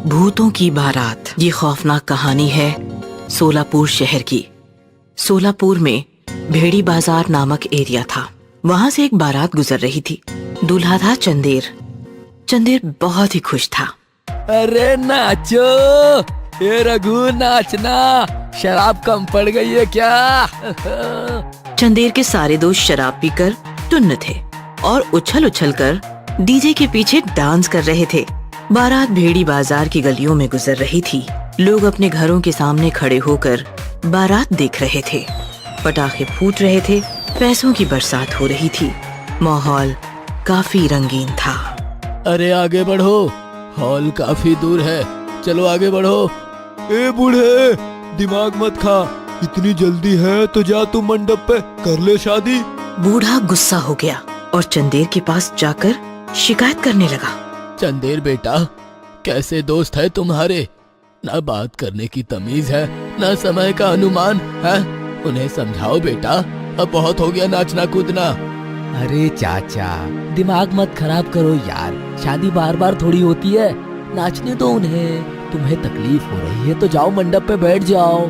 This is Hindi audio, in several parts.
भूतों की बारात। ये खौफनाक कहानी है सोलापुर शहर की। सोलापुर में भेड़ी बाजार नामक एरिया था। वहाँ से एक बारात गुजर रही थी। दूल्हा था चंदेर। चंदेर बहुत ही खुश था। अरे नाचो, ये रघु नाचना, शराब कम पड़ गई है क्या? चंदेर के सारे दोस्त शराब पीकर टुन्न थे और उछल उछल कर डीजे के पीछे डांस कर रहे थे। बारात भेड़ी बाजार की गलियों में गुजर रही थी। लोग अपने घरों के सामने खड़े होकर बारात देख रहे थे। पटाखे फूट रहे थे, पैसों की बरसात हो रही थी। माहौल काफी रंगीन था। अरे आगे बढ़ो, हॉल काफी दूर है, चलो आगे बढ़ो। ए बूढ़े, दिमाग मत खा, इतनी जल्दी है तो जा तू मंडप पे कर ले शादी। बूढ़ा गुस्सा हो गया और चंदेर के पास जाकर शिकायत करने लगा। चंदेर बेटा, कैसे दोस्त है तुम्हारे? ना बात करने की तमीज है, ना समय का अनुमान है। उन्हें समझाओ बेटा, अब बहुत हो गया नाचना कूदना। अरे चाचा, दिमाग मत खराब करो यार, शादी बार बार थोड़ी होती है। नाचने दो उन्हें। तुम्हें तकलीफ हो रही है तो जाओ मंडप पे बैठ जाओ।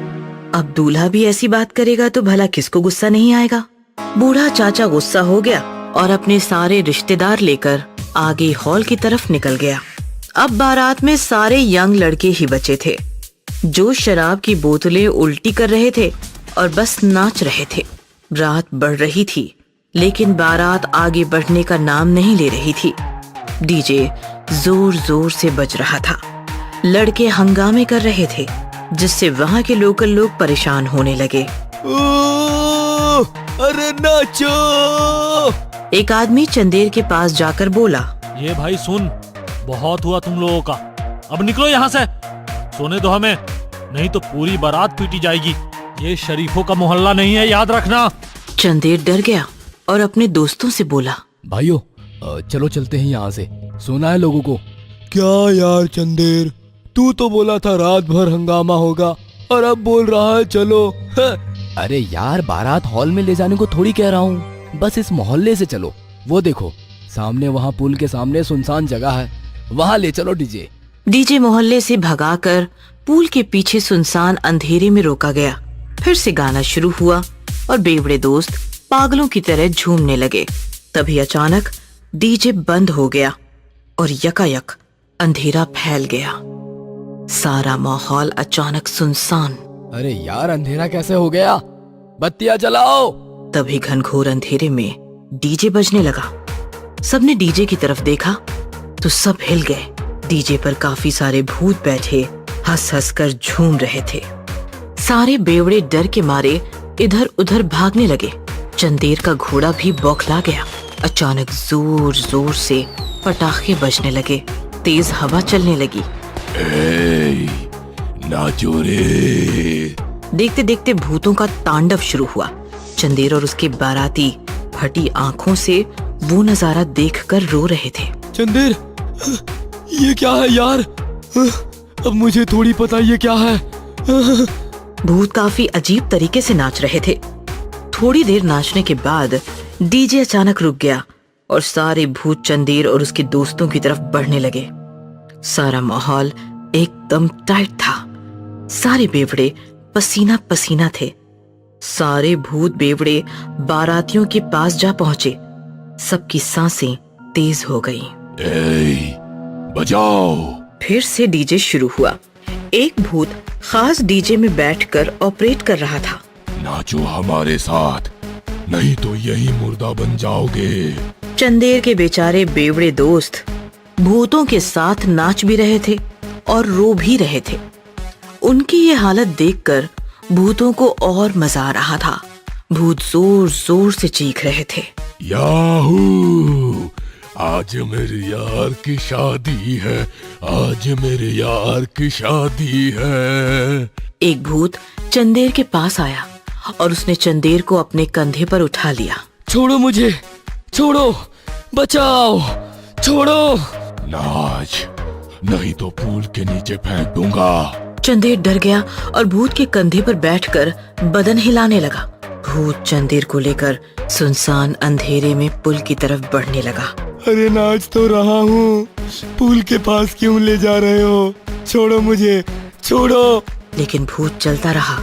अब दूल्हा भी ऐसी बात करेगा तो भला किसको गुस्सा नहीं आएगा। बूढ़ा चाचा गुस्सा हो गया और अपने सारे रिश्तेदार लेकर आगे हॉल की तरफ निकल गया। अब बारात में सारे यंग लड़के ही बचे थे जो शराब की बोतलें उल्टी कर रहे थे और बस नाच रहे थे। रात बढ़ रही थी लेकिन बारात आगे बढ़ने का नाम नहीं ले रही थी। डीजे जोर जोर से बज रहा था। लड़के हंगामे कर रहे थे जिससे वहाँ के लोकल लोग परेशान होने लगे। अरे नाचो! एक आदमी चंदेर के पास जाकर बोला, ये भाई सुन, बहुत हुआ तुम लोगों का, अब निकलो यहाँ से। सोने दो हमें, नहीं तो पूरी बारात पीटी जाएगी। ये शरीफों का मोहल्ला नहीं है, याद रखना। चंदेर डर गया और अपने दोस्तों से बोला, भाइयों चलो चलते हैं यहाँ से, सोना है लोगों को। क्या यार चंदेर, तू तो बोला था रात भर हंगामा होगा और अब बोल रहा है चलो। अरे यार, बारात हॉल में ले जाने को थोड़ी कह रहा हूँ, बस इस मोहल्ले से चलो। वो देखो सामने, वहाँ पुल के सामने सुनसान जगह है, वहाँ ले चलो डीजे। डीजे मोहल्ले से भगाकर पुल के पीछे सुनसान अंधेरे में रोका गया। फिर से गाना शुरू हुआ और बेवड़े दोस्त पागलों की तरह झूमने लगे। तभी अचानक डीजे बंद हो गया और यकायक अंधेरा फैल गया। सारा माहौल अचानक सुनसान। अरे यार, अंधेरा कैसे हो गया? बत्तियां जलाओ। तभी घनघोर अंधेरे में डीजे बजने लगा। सबने डीजे की तरफ देखा तो सब हिल गए। डीजे पर काफी सारे भूत बैठे हंस हंस कर झूम रहे थे। सारे बेवड़े डर के मारे इधर उधर भागने लगे। चंदेर का घोड़ा भी बौखला गया। अचानक जोर जोर से पटाखे बजने लगे, तेज हवा चलने लगी। नाचो रे। देखते देखते भूतों का तांडव शुरू हुआ। चंदेर और उसके बाराती फटी आंखों से वो नजारा देखकर रो रहे थे। चंदेर, ये क्या है यार? अब मुझे थोड़ी पता ये क्या है। भूत काफी अजीब तरीके से नाच रहे थे। थोड़ी देर नाचने के बाद डीजे अचानक रुक गया और सारे भूत चंदेर और उसके दोस्तों की तरफ बढ़ने लगे। सारा माहौल एकदम टाइट था। सारे बेवड़े पसीना पसीना थे। सारे भूत बेवड़े बारातियों के पास जा पहुंचे। सबकी सांसें तेज हो गईं। बजाओ। फिर से डीजे शुरू हुआ। एक भूत खास डीजे में बैठकर ऑपरेट कर रहा था। नाचो हमारे साथ, नहीं तो यही मुर्दा बन जाओगे। चंदेर के बेचारे बेवड़े दोस्त भूतों के साथ नाच भी रहे थे और रो भी रहे थे। उनकी ये हालत देखकर भूतों को और मजा आ रहा था। भूत जोर जोर से चीख रहे थे, याहू! आज मेरे यार की शादी है, आज मेरे यार की शादी है। एक भूत चंदेर के पास आया और उसने चंदेर को अपने कंधे पर उठा लिया। छोड़ो मुझे, छोड़ो, बचाओ, छोड़ो। नाच, नहीं तो पूल के नीचे फेंक दूंगा। चंदेर डर गया और भूत के कंधे पर बैठकर बदन हिलाने लगा। भूत चंदेर को लेकर सुनसान अंधेरे में पुल की तरफ बढ़ने लगा। अरे नाच तो रहा हूँ, पुल के पास क्यों ले जा रहे हो? छोड़ो मुझे, छोड़ो। लेकिन भूत चलता रहा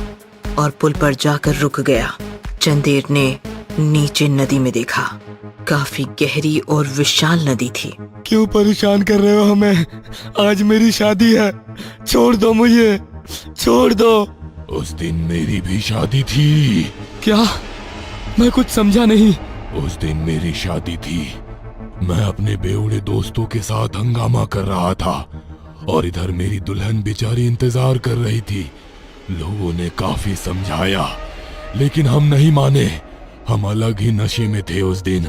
और पुल पर जाकर रुक गया। चंदेर ने नीचे नदी में देखा। काफी गहरी और विशाल नदी थी। क्यों परेशान कर रहे हो हमें? आज मेरी शादी है, छोड़ दो मुझे, छोड़ दो। उस दिन मेरी भी शादी थी। क्या? मैं कुछ समझा नहीं। उस दिन मेरी शादी थी। मैं अपने बेवड़े दोस्तों के साथ हंगामा कर रहा था और इधर मेरी दुल्हन बेचारी इंतजार कर रही थी। लोगों ने काफी समझाया लेकिन हम नहीं माने। हम अलग ही नशे में थे उस दिन।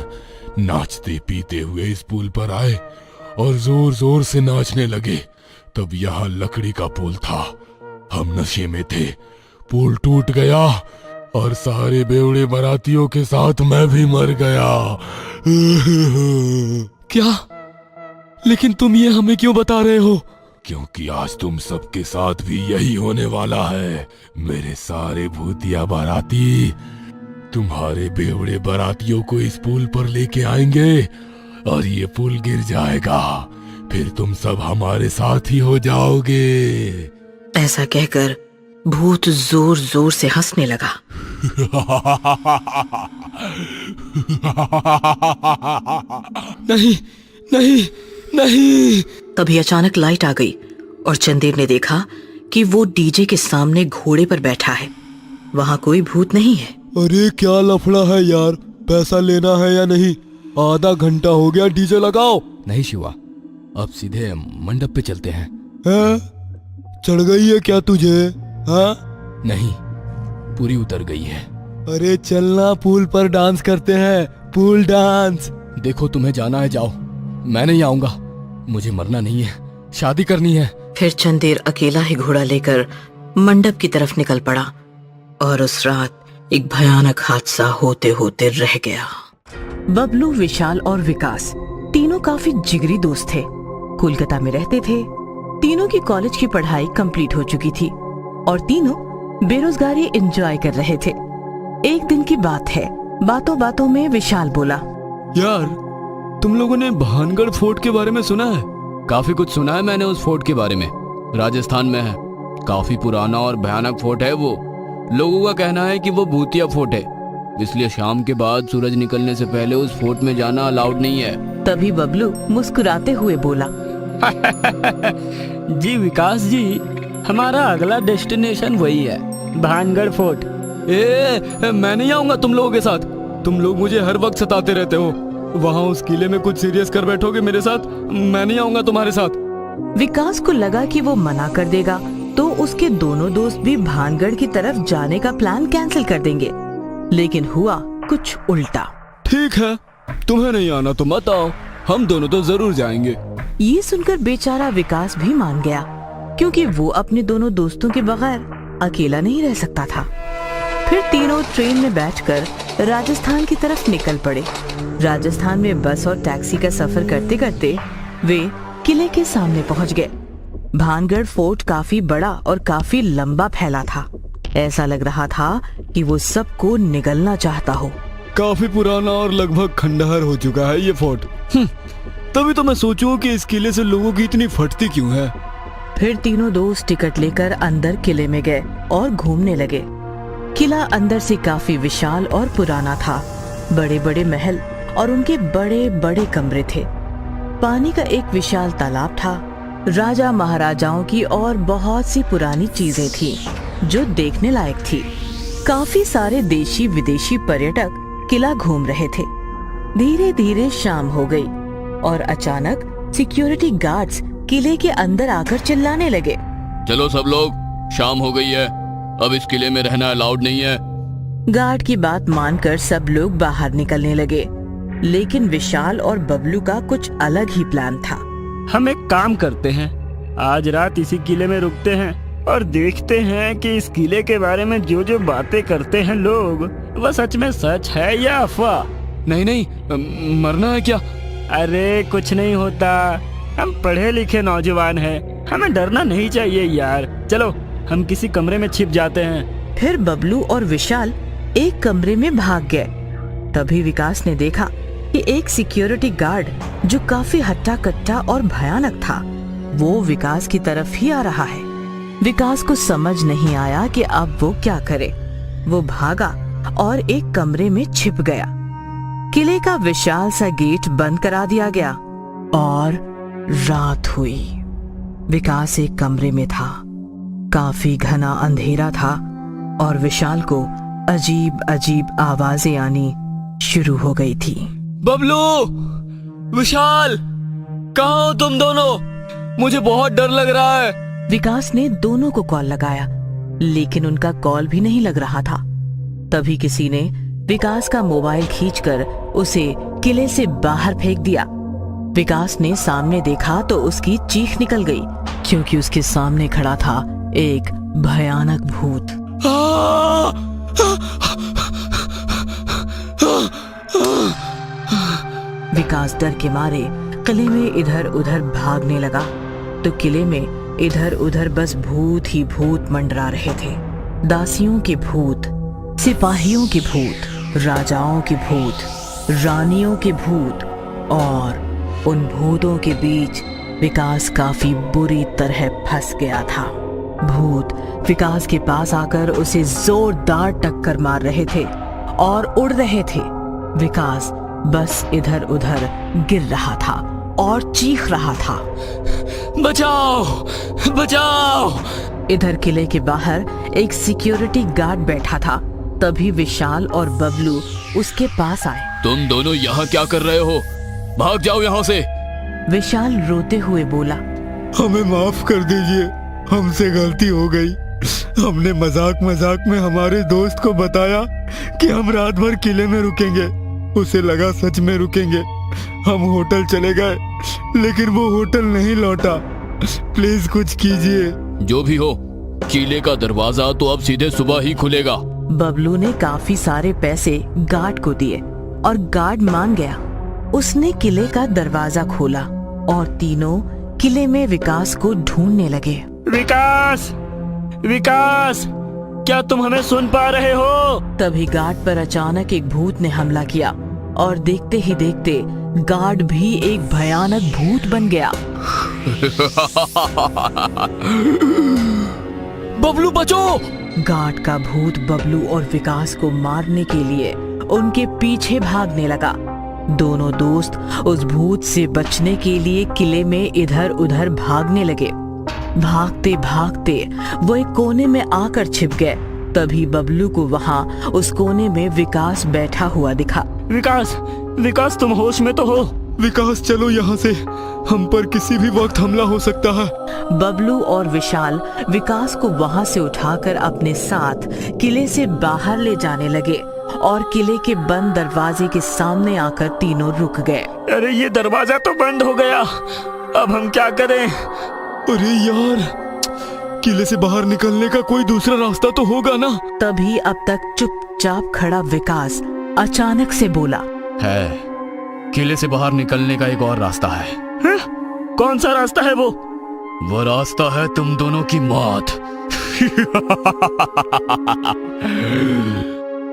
नाचते पीते हुए इस पुल पर आए और जोर जोर से नाचने लगे। तब यहाँ लकड़ी का पुल था। हम नशे में थे। पुल टूट गया और सारे बेवड़े बारातियों के साथ मैं भी मर गया। क्या? लेकिन तुम ये हमें क्यों बता रहे हो? क्योंकि आज तुम सबके साथ भी यही होने वाला है। मेरे सारे भूतिया बाराती तुम्हारे बेवड़े बारातियों को इस पुल पर लेके आएंगे और ये पुल गिर जाएगा। फिर तुम सब हमारे साथ ही हो जाओगे। ऐसा कहकर भूत जोर जोर से हंसने लगा। नहीं नहीं नहीं। तभी अचानक लाइट आ गई और चंदेर ने देखा कि वो डीजे के सामने घोड़े पर बैठा है। वहाँ कोई भूत नहीं है। अरे क्या लफड़ा है यार, पैसा लेना है या नहीं? आधा घंटा हो गया, डीजे लगाओ। नहीं शिवा, अब सीधे मंडप पे चलते हैं। चढ़ गई है क्या तुझे? हाँ? नहीं, पूरी उतर गई है। अरे चलना, पुल पर डांस करते हैं, पुल डांस। देखो तुम्हें जाना है जाओ, मैं नहीं आऊंगा। मुझे मरना नहीं है, शादी करनी है। फिर चंदेर अकेला ही घोड़ा लेकर मंडप की तरफ निकल पड़ा और उस रात एक भयानक हादसा होते होते रह गया। बबलू, विशाल और विकास तीनों काफी जिगरी दोस्त थे। कोलकाता में रहते थे। तीनों की कॉलेज की पढ़ाई कंप्लीट हो चुकी थी और तीनों बेरोजगारी एंजॉय कर रहे थे। एक दिन की बात है, बातों बातों में विशाल बोला, यार तुम लोगों ने भानगढ़ फोर्ट के बारे में सुना है? काफी कुछ सुना है मैंने उस फोर्ट के बारे में। राजस्थान में है। काफी पुराना और भयानक फोर्ट है वो। लोगों का कहना है कि वो भूतिया फोर्ट है, इसलिए शाम के बाद सूरज निकलने से पहले उस फोर्ट में जाना अलाउड नहीं है। तभी बबलू मुस्कुराते हुए बोला, जी विकास जी, हमारा अगला डेस्टिनेशन वही है, भानगढ़ फोर्ट। मैं नहीं आऊंगा तुम लोगों के साथ। तुम लोग मुझे हर वक्त सताते रहते हो। वहाँ उस किले में कुछ सीरियस कर बैठोगे मेरे साथ? मैं नहीं आऊंगा तुम्हारे साथ। विकास को लगा कि वो मना कर देगा तो उसके दोनों दोस्त भी भानगढ़ की तरफ जाने का प्लान कैंसिल कर देंगे, लेकिन हुआ कुछ उल्टा। ठीक है, तुम्हें नहीं आना तो मत आओ, हम दोनों तो जरूर जाएंगे। ये सुनकर बेचारा विकास भी मान गया, क्योंकि वो अपने दोनों दोस्तों के बगैर अकेला नहीं रह सकता था। फिर तीनों ट्रेन में बैठकर राजस्थान की तरफ निकल पड़े। राजस्थान में बस और टैक्सी का सफर करते करते वे किले के सामने पहुंच गए। भानगढ़ फोर्ट काफी बड़ा और काफी लंबा फैला था। ऐसा लग रहा था कि वो सबको निगलना चाहता हो। काफी पुराना और लगभग खंडहर हो चुका है ये फोर्ट। तभी तो मैं सोचूं कि इस किले से लोगों की इतनी फटती क्यों है। फिर तीनों दोस्त टिकट लेकर अंदर किले में गए और घूमने लगे। किला अंदर से काफी विशाल और पुराना था। बड़े बड़े महल और उनके बड़े बड़े कमरे थे। पानी का एक विशाल तालाब था। राजा महाराजाओं की और बहुत सी पुरानी चीजें थी जो देखने लायक थी। काफी सारे देशी विदेशी पर्यटक किला घूम रहे थे। धीरे धीरे शाम हो गई और अचानक सिक्योरिटी गार्ड्स किले के अंदर आकर चिल्लाने लगे, चलो सब लोग, शाम हो गई है, अब इस किले में रहना अलाउड नहीं है। गार्ड की बात मानकर सब लोग बाहर निकलने लगे, लेकिन विशाल और बबलू का कुछ अलग ही प्लान था। हम एक काम करते हैं, आज रात इसी किले में रुकते हैं और देखते हैं कि इस किले के बारे में जो जो बातें करते हैं लोग, वह सच में सच है या अफवाह। नहीं नहीं, मरना है क्या? अरे कुछ नहीं होता, हम पढ़े लिखे नौजवान हैं, हमें डरना नहीं चाहिए यार। चलो हम किसी कमरे में छिप जाते हैं। फिर बबलू और विशाल एक कमरे में भाग गए। तभी विकास ने देखा कि एक सिक्योरिटी गार्ड जो काफी हट्टा कट्टा और भयानक था वो विकास की तरफ ही आ रहा है। विकास को समझ नहीं आया कि अब वो क्या करे। वो भागा और एक कमरे में छिप गया। किले का विशाल सा गेट बंद करा दिया गया और रात हुई। विकास एक कमरे में था। काफी घना अंधेरा था और विशाल को अजीब अजीब आवाजें आनी शुरू हो गई थी। बबलू, विशाल, कहाँ हो तुम दोनों? मुझे बहुत डर लग रहा है। विकास ने दोनों को कॉल लगाया लेकिन उनका कॉल भी नहीं लग रहा था। तभी किसी ने विकास का मोबाइल खींचकर उसे किले से बाहर फेंक दिया। विकास ने सामने देखा तो उसकी चीख निकल गई क्योंकि उसके सामने खड़ा था एक भयानक भूत। विकास डर के मारे किले में इधर उधर भागने लगा तो किले में इधर उधर बस भूत ही भूत मंडरा रहे थे। दासियों के भूत, सिपाहियों के भूत, राजाओं के भूत, रानियों के भूत, और उन भूतों के बीच विकास काफी बुरी तरह फंस गया था। भूत विकास के पास आकर उसे जोरदार टक्कर मार रहे थे और उड़ रहे थे। विकास बस इधर उधर गिर रहा था और चीख रहा था, बचाओ, बचाओ। इधर किले के बाहर एक सिक्योरिटी गार्ड बैठा था। तभी विशाल और बबलू उसके पास आए। तुम दोनों यहाँ क्या कर रहे हो? भाग जाओ यहाँ से। विशाल रोते हुए बोला, हमें माफ कर दीजिए, हमसे गलती हो गई। हमने मजाक मजाक में हमारे दोस्त को बताया कि हम रात भर किले में रुकेंगे। उसे लगा सच में रुकेंगे। हम होटल चले गए लेकिन वो होटल नहीं लौटा। प्लीज कुछ कीजिए। जो भी हो, किले का दरवाजा तो अब सीधे सुबह ही खुलेगा। बबलू ने काफी सारे पैसे गार्ड को दिए और गार्ड मान गया। उसने किले का दरवाजा खोला और तीनों किले में विकास को ढूंढने लगे। विकास, विकास, क्या तुम हमें सुन पा रहे हो? तभी गार्ड पर अचानक एक भूत ने हमला किया और देखते ही देखते गार्ड भी एक भयानक भूत बन गया। बबलू बचो! गार्ड का भूत बबलू और विकास को मारने के लिए उनके पीछे भागने लगा। दोनों दोस्त उस भूत से बचने के लिए किले में इधर उधर भागने लगे। भागते भागते वो एक कोने में आकर छिप गए। तभी बबलू को वहाँ उस कोने में विकास बैठा हुआ दिखा। विकास, विकास, तुम होश में तो हो? विकास चलो यहाँ से, हम पर किसी भी वक्त हमला हो सकता है। बबलू और विशाल विकास को वहाँ से उठाकर अपने साथ किले से बाहर ले जाने लगे और किले के बंद दरवाजे के सामने आकर तीनों रुक गए। अरे ये दरवाजा तो बंद हो गया, अब हम क्या करें? अरे यार, किले से बाहर निकलने का कोई दूसरा रास्ता तो होगा ना? तभी अब तक चुपचाप खड़ा विकास अचानक से बोला, है, किले से बाहर निकलने का एक और रास्ता है। है? कौन सा रास्ता है वो? वो रास्ता है तुम दोनों की मौत।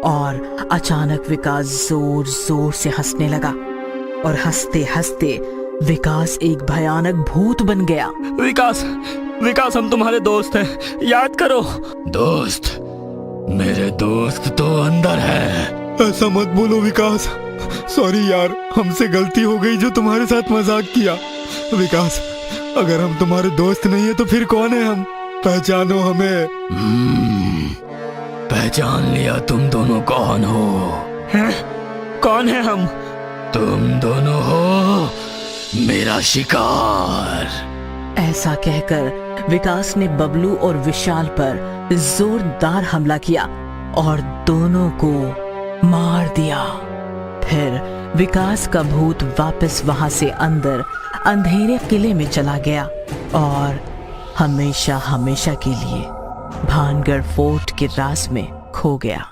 और अचानक विकास जोर जोर से हंसने लगा और हंसते हंसते विकास एक भयानक भूत बन गया। विकास, विकास, हम तुम्हारे दोस्त हैं, याद करो। दोस्त? मेरे दोस्त तो अंदर है। ऐसा मत बोलो विकास। सॉरी यार, हमसे गलती हो गई जो तुम्हारे साथ मजाक किया। विकास, अगर हम तुम्हारे दोस्त नहीं है तो फिर कौन है हम? पहचानो हमें। पहचान लिया तुम दोनों कौन हो। हैं? कौन है हम? तुम दोनों हो मेरा शिकार। ऐसा कहकर विकास ने बबलू और विशाल पर जोरदार हमला किया और दोनों को मार दिया। फिर विकास का भूत वापस वहां से अंदर अंधेरे किले में चला गया और हमेशा हमेशा के लिए भानगढ़ फोर्ट के राज में खो गया।